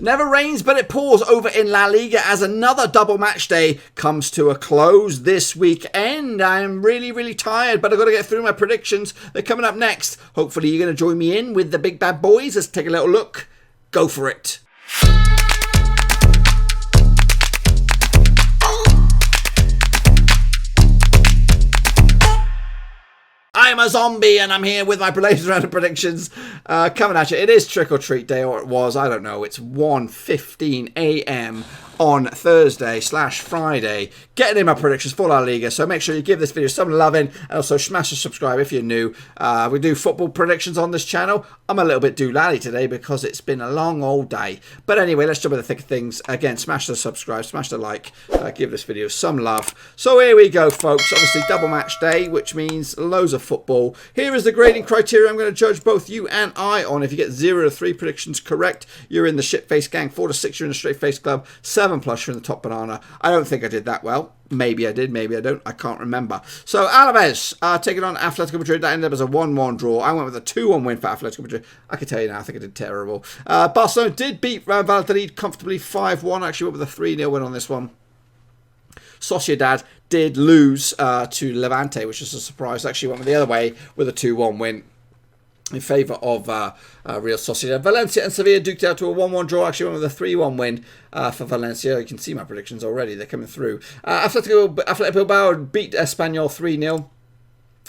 Never rains, but it pours over in La Liga as another double match day comes to a close this weekend. I'm really tired, but I've got to get through my predictions. They're coming up next. Hopefully you're going to join me in with the big bad boys. Let's take a little look. Go for it. I'm a zombie and I'm here with my latest round of predictions coming at you. It is trick or treat day, or it was, I don't know. It's 1:15 a.m. on Thursday/Friday. Getting in my predictions for La Liga, so make sure you give this video some loving and also smash the subscribe if you're new. We do football predictions on this channel. I'm a little bit doolally today because it's been a long old day. But anyway, let's jump into the thick of things. Again, smash the subscribe, smash the like, give this video some love. So here we go, folks. Obviously, double match day, which means loads of football. Here is the grading criteria I'm going to judge both you and I on. If you get 0 to 3 predictions correct, you're in the shit-face gang. 4 to 6, you're in the straight-face club. 7+ you're in the top banana. I don't think I did that well. Maybe I did, maybe I don't. I can't remember. So, Alavés taking on Atlético Madrid. That ended up as a 1-1 draw. I went with a 2-1 win for Atlético Madrid. I can tell you now, I think I did terrible. Barcelona did beat Valladolid comfortably 5-1. Actually went with a 3-0 win on this one. Sociedad did lose to Levante, which is a surprise. Actually went the other way with a 2-1 win in favour of Real Sociedad. Valencia and Sevilla duked out to a 1-1 draw. Actually went with a 3-1 win for Valencia. You can see my predictions already. They're coming through. Atlético Bilbao beat Espanyol 3-0.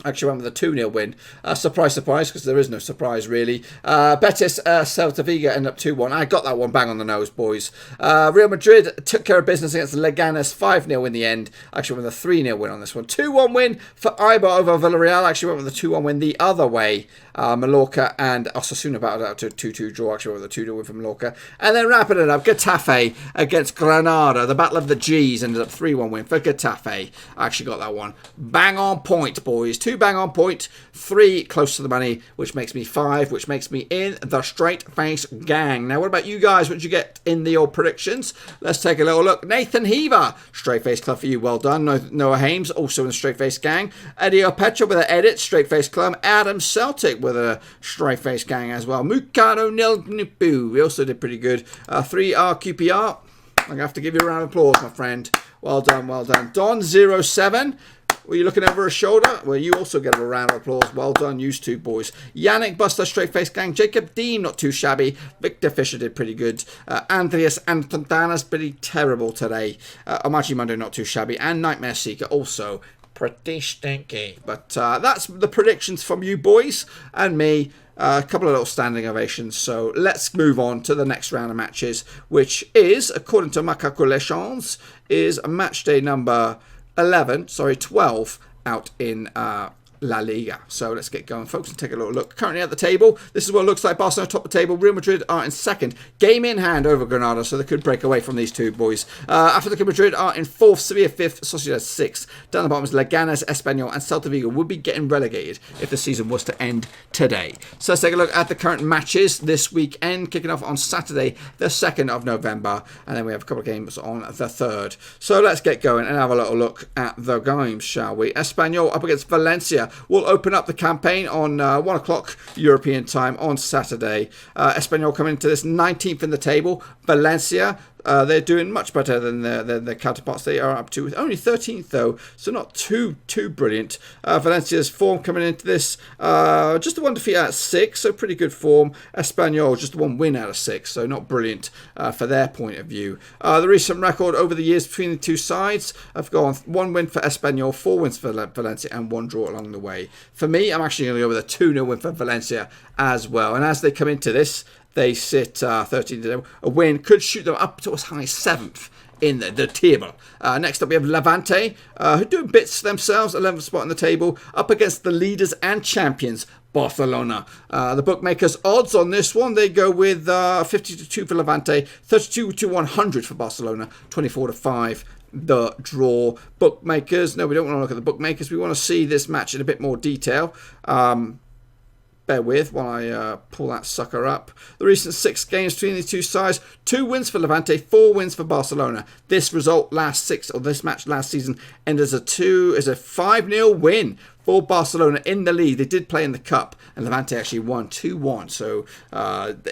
Actually went with a 2-0 win. Surprise, because there is no surprise, really. Betis, Celta, Vigo ended up 2-1. I got that one bang on the nose, boys. Real Madrid took care of business against Leganés, 5-0 in the end. Actually went with a 3-0 win on this one. 2-1 win for Eibar over Villarreal. Actually went with a 2-1 win the other way. Mallorca and Osasuna battled out to a 2-2 draw. Actually went with a 2-0 win for Mallorca. And then wrapping it up, Getafe against Granada. The Battle of the G's ended up 3-1 win for Getafe. I actually got that one bang on point, boys. 2 bang on point, 3 close to the money, which makes me 5, which makes me in the straight face gang. Now, what about you guys? What did you get in the old predictions? Let's take a little look. Nathan Heaver, straight face club for you. Well done. Noah Hames, also in the straight face gang. Eddie Petra with an edit, straight face club. Adam Celtic with a straight face gang as well. Mukano Nilnupu, we also did pretty good. 3RQPR. I'm going to have to give you a round of applause, my friend. Well done, well done. Don07. Were you looking over his shoulder? Well, you also get a round of applause. Well done, you two boys. Yannick Buster, straight face gang. Jacob Dean, not too shabby. Victor Fisher did pretty good. Andreas Antontanas, pretty terrible today. Omachi Mundo, not too shabby. And Nightmare Seeker, also pretty stinky. But that's the predictions from you boys and me. A couple of little standing ovations. So let's move on to the next round of matches, which is, according to my calculations, is match day number 12 out in La Liga. So let's get going, folks, and take a little look. Currently at the table, this is what it looks like. Barcelona top of the table. Real Madrid are in second. Game in hand over Granada, so they could break away from these two boys. Atlético Madrid are in fourth. Sevilla fifth. Sociedad sixth. Down the bottom is Leganés, Espanyol, and Celta Vigo would be getting relegated if the season was to end today. So let's take a look at the current matches this weekend, kicking off on Saturday, the 2nd of November, and then we have a couple of games on the 3rd. So let's get going and have a little look at the games, shall we? Espanyol up against Valencia. We'll open up the campaign on 1 o'clock European time on Saturday. Espanyol coming into this 19th in the table. Valencia, they're doing much better than their counterparts. They are up to only 13th though, so not too brilliant. Valencia's form coming into this, just the 1 defeat out of 6, so pretty good form. Espanyol just the 1 win out of 6, so not brilliant for their point of view. The recent record over the years between the two sides, I've gone 1 win for Espanyol, 4 wins for Valencia, and 1 draw along the way. For me, I'm actually going to go with a 2-0 win for Valencia as well. And as they come into this, they sit 13th. A win could shoot them up to as high as 7th in the table. Next up, we have Levante, who are doing bits themselves, 11th spot in the table, up against the leaders and champions, Barcelona. The bookmakers' odds on this one, they go with 50-2 for Levante, 32-100 for Barcelona, 24-5. The draw. Bookmakers, no, we don't want to look at the bookmakers. We want to see this match in a bit more detail. Bear with while I pull that sucker up. The recent 6 games between the two sides: 2 wins for Levante, 4 wins for Barcelona. This result this match last season ended as a 5-0 win for Barcelona in the league. They did play in the Cup, and Levante actually won 2-1. So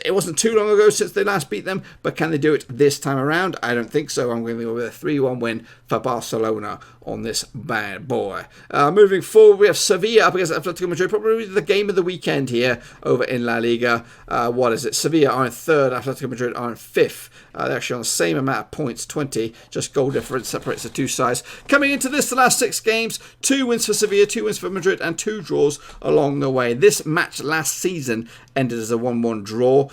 it wasn't too long ago since they last beat them, but can they do it this time around? I don't think so. I'm going to go with a 3-1 win for Barcelona on this bad boy. Moving forward, we have Sevilla up against Atlético Madrid. Probably the game of the weekend here over in La Liga. What is it? Sevilla are in third. Atlético Madrid are in fifth. They're actually on the same amount of points, 20. Just goal difference separates the two sides. Coming into this, the last 6 games, 2 wins for Sevilla, 2 wins for Madrid, and 2 draws along the way. This match last season ended as a 1-1 draw.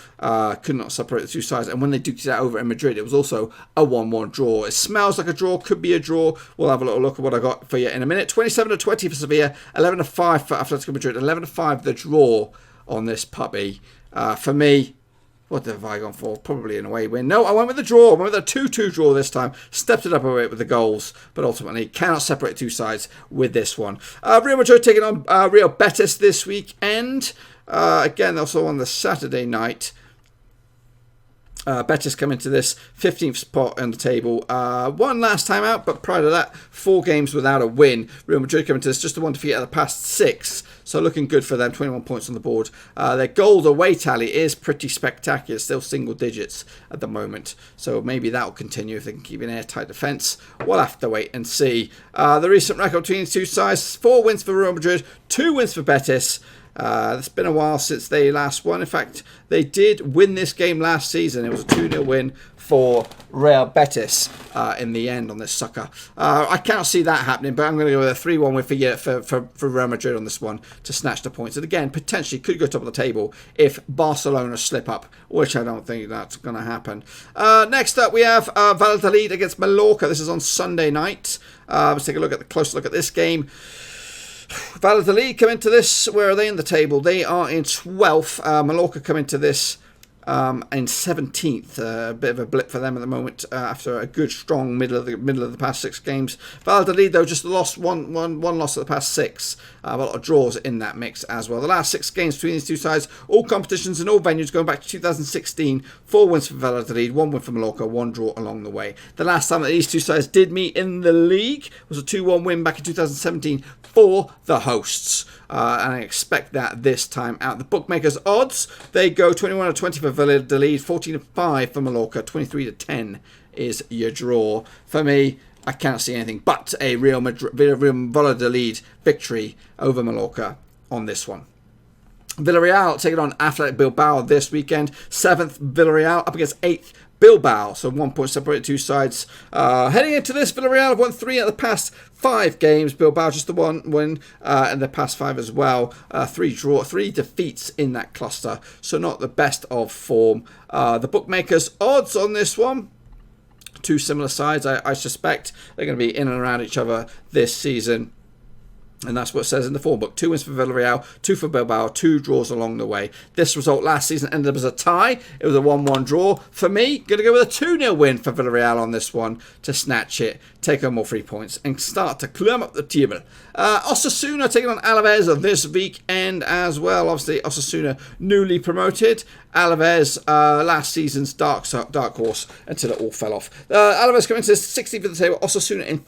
Could not separate the two sides. And when they duked it out over in Madrid, it was also a 1-1 draw. It smells like a draw, could be a draw. We'll have a little look at what I got for you in a minute. 27-20 for Sevilla, 11-5 for Atlético Madrid, 11-5 the draw on this puppy. For me, what have I gone for? Probably an away win. No, I went with the draw. I went with a 2-2 draw this time. Stepped it up a bit with the goals, but ultimately cannot separate two sides with this one. Real Madrid taking on Real Betis this weekend. Again, also on the Saturday night. Betis come into this 15th spot on the table. One last time out, but prior to that, 4 games without a win. Real Madrid come into this just the one defeat out of the past 6. So looking good for them, 21 points on the board. Their goal away tally is pretty spectacular, still single digits at the moment. So maybe that will continue if they can keep an airtight defence. We'll have to wait and see. The recent record between the two sides, 4 wins for Real Madrid, 2 wins for Betis. It's been a while since they last won. In fact, they did win this game last season. It was a 2-0 win for Real Betis in the end on this sucker. I can't see that happening, but I'm going to go with a 3-1 win for Real Madrid on this one to snatch the points. And again, potentially could go top of the table if Barcelona slip up, which I don't think that's going to happen. Next up, we have Valladolid against Mallorca. This is on Sunday night. Let's take a closer look at this game. Valladolid come into this. Where are they in the table? They are in 12th. Mallorca come into this in 17th. A bit of a blip for them at the moment after a good, strong middle of the past 6 games. Valladolid, though, just lost one loss of the past 6. A lot of draws in that mix as well. The last 6 games between these two sides, all competitions and all venues going back to 2016. 4 wins for Valladolid, 1 win for Mallorca, 1 draw along the way. The last time that these two sides did meet in the league was a 2-1 win back in 2017 for the hosts. And I expect that this time out. The bookmakers' odds, they go 21-20 for Valladolid, 14-5 for Mallorca, 23-10 is your draw. For me, I can't see anything but a Real Valladolid victory over Mallorca on this one. Villarreal taking on Athletic Bilbao this weekend. 7th Villarreal up against 8th Bilbao, so 1 point separated two sides. Heading into this, Villarreal have won 3 out of the past 5 games. Bilbao just the 1 win in the past 5 as well. 3 defeats in that cluster, so not the best of form. The bookmakers' odds on this one, 2 similar sides. I suspect they're going to be in and around each other this season. And that's what it says in the form book. 2 wins for Villarreal, 2 for Bilbao, 2 draws along the way. This result last season ended up as a tie. It was a 1-1 draw. For me, going to go with a 2-0 win for Villarreal on this one to snatch it, take home more 3 points, and start to climb up the table. Osasuna taking on Alavés this weekend as well. Obviously, Osasuna newly promoted. Alavés, last season's dark horse until it all fell off. Alavés coming to 16th of the table. Osasuna in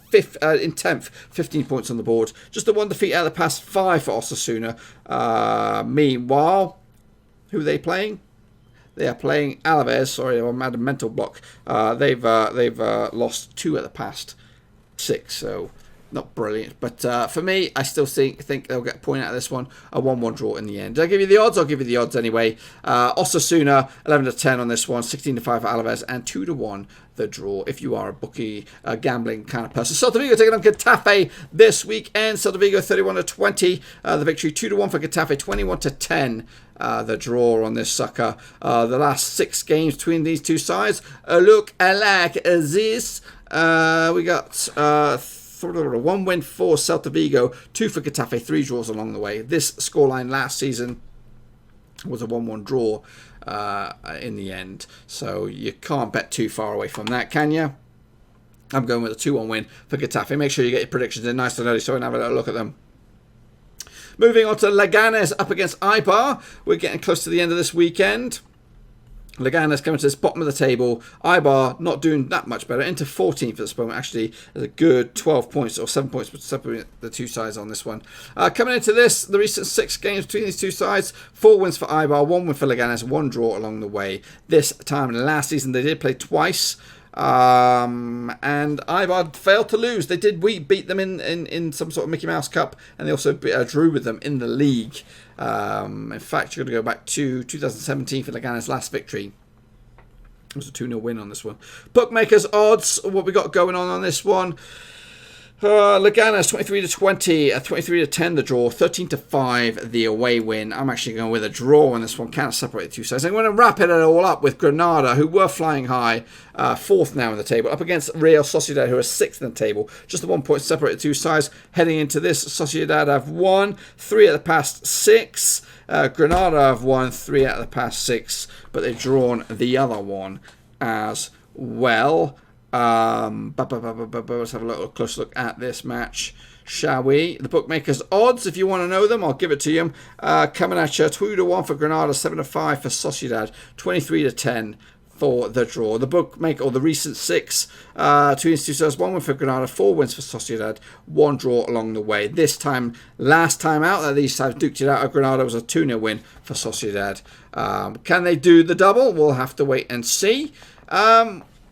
10th, 15 points on the board. Just the 1 defeat out of the past 5 for Osasuna. Meanwhile, who are they playing? They are playing Alavés. Sorry, I'm at a mental block. They've lost 2 of the past 6, so not brilliant. But for me, I still think they'll get a point out of this one. A 1-1 draw in the end. Did I give you the odds? I'll give you the odds anyway. Osasuna, 11-10 on this one. 16-5 for Alavés, and 2-1 the draw if you are a bookie, gambling kind of person. Celta Vigo taking on Getafe this weekend. Celta Vigo 31-20. The victory 2-1 for Getafe, 21-10. The draw on this sucker. The last 6 games between these two sides look like this. We got 1 win for Celta Vigo, 2 for Getafe, 3 draws along the way. This scoreline last season was a 1-1 draw in the end, so you can't bet too far away from that, can you? I'm going with a 2-1 win for Getafe. Make sure you get your predictions in nice and early so we can have a little look at them. Moving on to Leganés up against Eibar. We're getting close to the end of this weekend. Leganés coming to this bottom of the table. Eibar not doing that much better. Into 14th at this moment. Actually, there's a good 12 points or 7 points separating the two sides on this one. Coming into this, the recent 6 games between these two sides. 4 wins for Eibar, 1 win for Leganés, 1 draw along the way. This time last season they did play twice. And Eibar failed to lose. They did beat them in some sort of Mickey Mouse Cup, and they also drew with them in the league. In fact, you're going to go back to 2017 for Leganés' last victory. It was a 2-0 win on this one. Bookmakers odds, what we got going on this one. Leganés 23-20, 23-10 the draw, 13-5 the away win. I'm actually going with a draw on this one. Can't separate the two sides. I'm going to wrap it all up with Granada, who were flying high, 4th now in the table, up against Real Sociedad, who are 6th in the table. Just the 1 point separate the two sides. Heading into this, Sociedad have won 3 out of the past 6. Granada have won 3 out of the past 6, but they've drawn the other one as well. Let's have a little close look at this match, shall we? The bookmakers odds, if you want to know them, I'll give it to you. Coming at you, 2-1 for Granada, 7-5 for Sociedad, 23-10 for the draw. The bookmaker, or the recent 6, 2 institutions, 1 win for Granada, 4 wins for Sociedad, 1 draw along the way. This time, last time out that these sides duked it out, Granada was a 2-0 win for Sociedad. Can they do the double? We'll have to wait and see.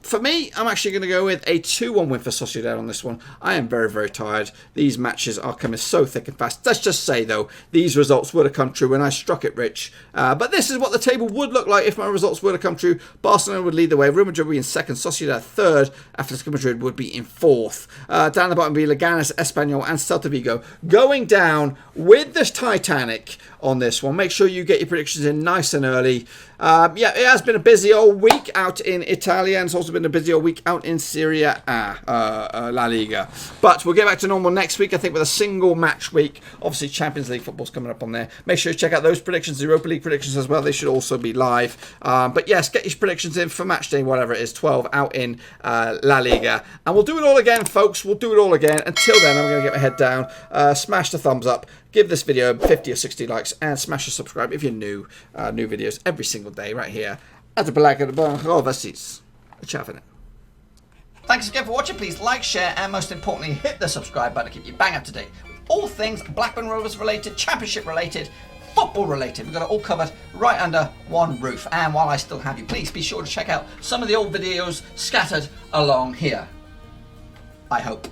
For me, I'm actually going to go with a 2-1 win for Sociedad on this one. I am very, very tired. These matches are coming so thick and fast. Let's just say, though, these results would have come true when I struck it rich. But this is what the table would look like if my results would have come true. Barcelona would lead the way. Real Madrid would be in 2nd. Sociedad 3rd. Atletico Madrid would be in 4th. Down the bottom would be Leganés, Espanyol, and Celta Vigo. Going down with this Titanic on this one. Make sure you get your predictions in nice and early. Yeah, it has been a busy old week out in Italia, and it's also been a busy old week out in Serie A, La Liga. But we'll get back to normal next week, I think, with a single match week. Obviously, Champions League football's coming up on there. Make sure you check out those predictions, the Europa League predictions as well. They should also be live. But yes, get your predictions in for match day, whatever it is, 12 out in La Liga. And we'll do it all again, folks. We'll do it all again. Until then, I'm going to get my head down. Smash the thumbs up. Give this video 50 or 60 likes and smash the subscribe if you're new. New videos every single day right here at the Black and the Overseas. Thanks again for watching. Please like, share, and most importantly, hit the subscribe button to keep you bang up to date with all things Blackburn Rovers related, Championship related, football related. We've got it all covered right under one roof. And while I still have you, please be sure to check out some of the old videos scattered along here. I hope.